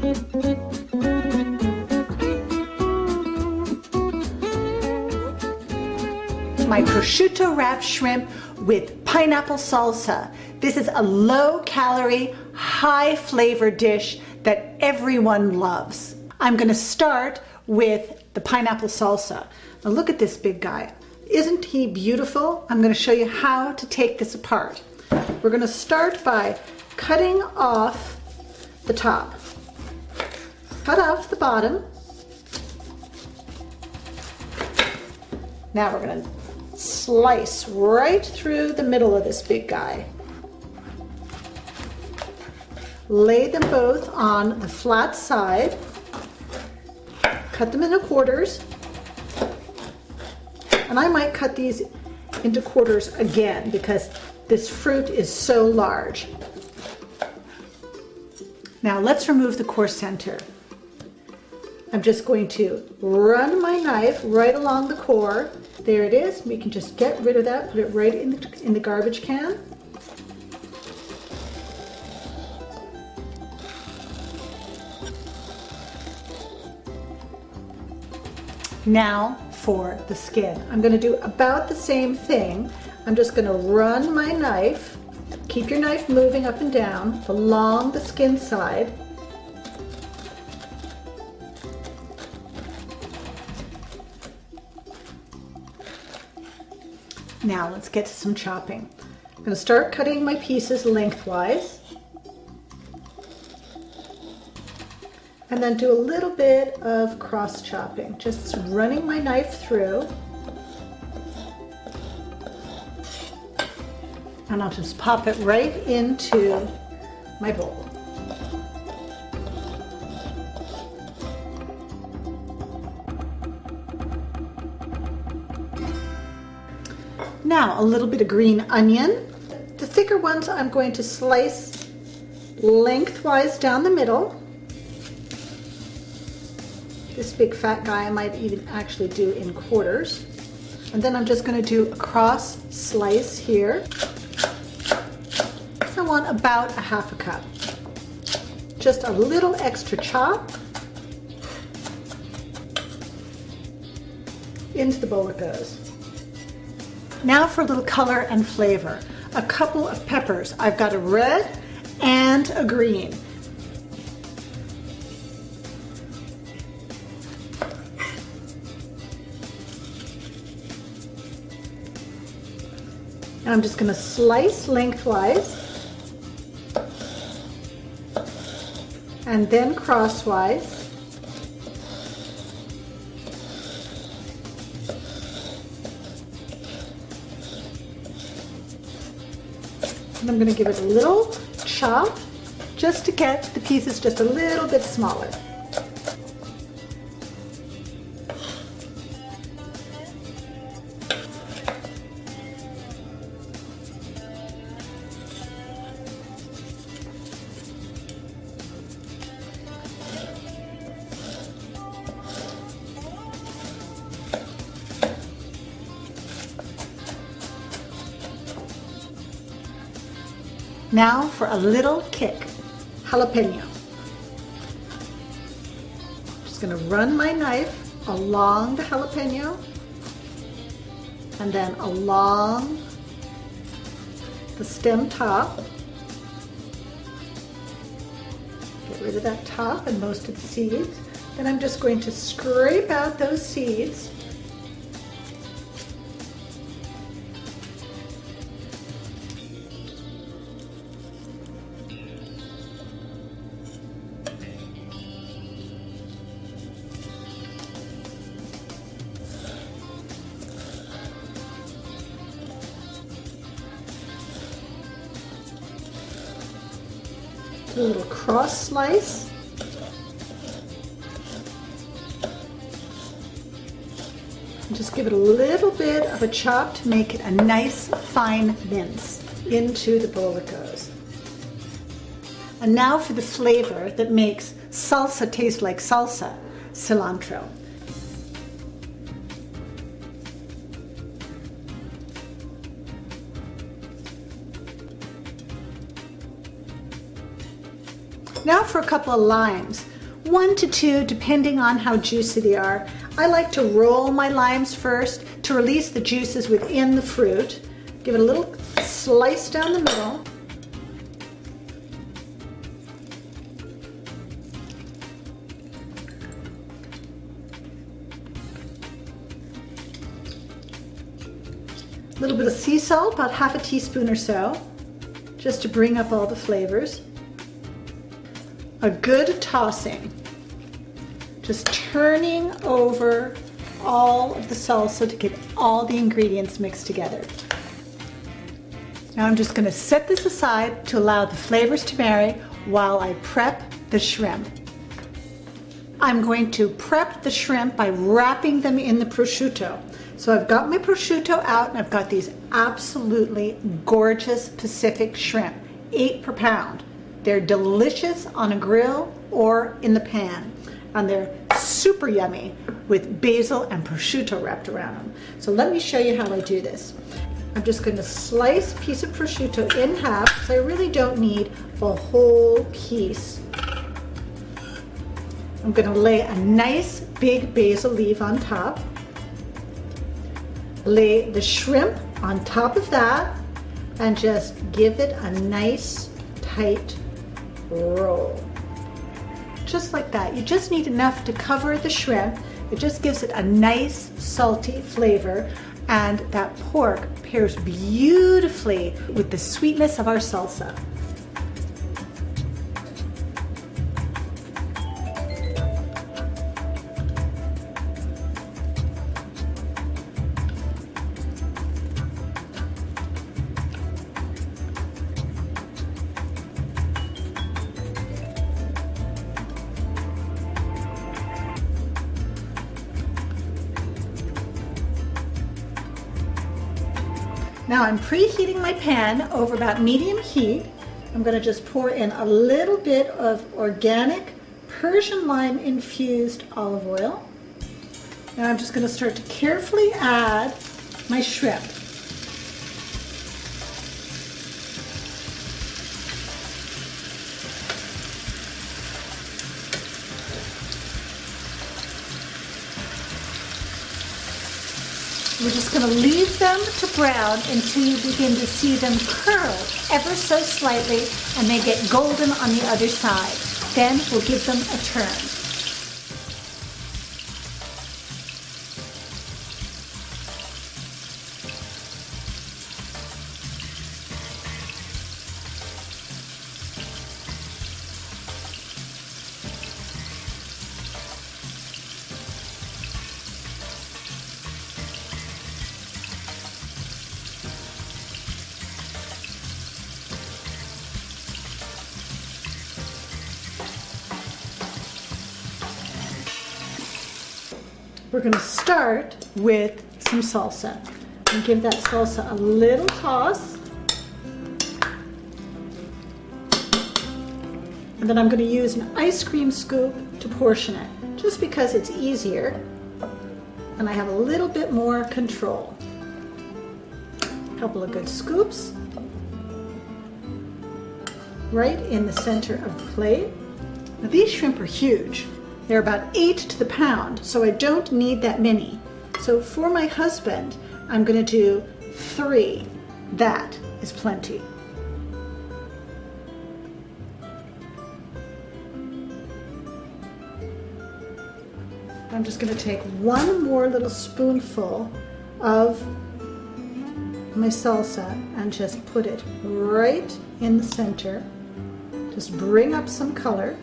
My prosciutto wrapped shrimp with pineapple salsa. This is a low-calorie, high-flavor dish that everyone loves. I'm going to start with the pineapple salsa. Now look at this big guy. Isn't he beautiful? I'm going to show you how to take this apart. We're going to start by cutting off the top. Cut off the bottom. Now we're going to slice right through the middle of this big guy. Lay them both on the flat side. Cut them into quarters. And I might cut these into quarters again because this fruit is so large. Now let's remove the core center. I'm just going to run my knife right along the core. There it is. We can just get rid of that, put it right in the garbage can. Now for the skin. I'm going to do about the same thing. I'm just going to run my knife. Keep your knife moving up and down along the skin side. Now let's get to some chopping. I'm going to start cutting my pieces lengthwise. And then do a little bit of cross chopping, just running my knife through. And I'll just pop it right into my bowl. Now a little bit of green onion. The thicker ones I'm going to slice lengthwise down the middle. This big fat guy I might even actually do in quarters. And then I'm just going to do a cross slice here. I want about a half a cup. Just a little extra chop. Into the bowl it goes. Now for a little color and flavor. A couple of peppers. I've got a red and a green. And I'm just going to slice lengthwise and then crosswise. And I'm going to give it a little chop just to get the pieces just a little bit smaller. Now for a little kick, jalapeno. Just going to run my knife along the jalapeno and then along the stem top. Get rid of that top and most of the seeds. Then I'm just going to scrape out those seeds. A little cross slice. And just give it a little bit of a chop to make it a nice fine mince. Into the bowl it goes. And now for the flavor that makes salsa taste like salsa, cilantro. Now for a couple of limes. 1 to 2, depending on how juicy they are. I like to roll my limes first to release the juices within the fruit. Give it a little slice down the middle. A little bit of sea salt, about half a teaspoon or so, just to bring up all the flavors. A good tossing, just turning over all of the salsa to get all the ingredients mixed together. Now I'm just going to set this aside to allow the flavors to marry while I prep the shrimp. I'm going to prep the shrimp by wrapping them in the prosciutto. So I've got my prosciutto out and I've got these absolutely gorgeous Pacific shrimp, 8 per pound. They're delicious on a grill or in the pan. And they're super yummy with basil and prosciutto wrapped around them. So let me show you how I do this. I'm just going to slice a piece of prosciutto in half because I really don't need the whole piece. I'm going to lay a nice big basil leaf on top. Lay the shrimp on top of that and just give it a nice tight roll. Just like that. You just need enough to cover the shrimp. It just gives it a nice salty flavor, and that pork pairs beautifully with the sweetness of our salsa. Now I'm preheating my pan over about medium heat. I'm going to just pour in a little bit of organic Persian lime infused olive oil. Now I'm just going to start to carefully add my shrimp. We're just going to leave them to brown until you begin to see them curl ever so slightly and they get golden on the other side. Then we'll give them a turn. We're going to start with some salsa and give that salsa a little toss. And then I'm going to use an ice cream scoop to portion it, just because it's easier and I have a little bit more control. A couple of good scoops right in the center of the plate. Now these shrimp are huge. They're about 8 to the pound, so I don't need that many. So for my husband, I'm going to do 3. That is plenty. I'm just going to take one more little spoonful of my salsa and just put it right in the center. Just bring up some color.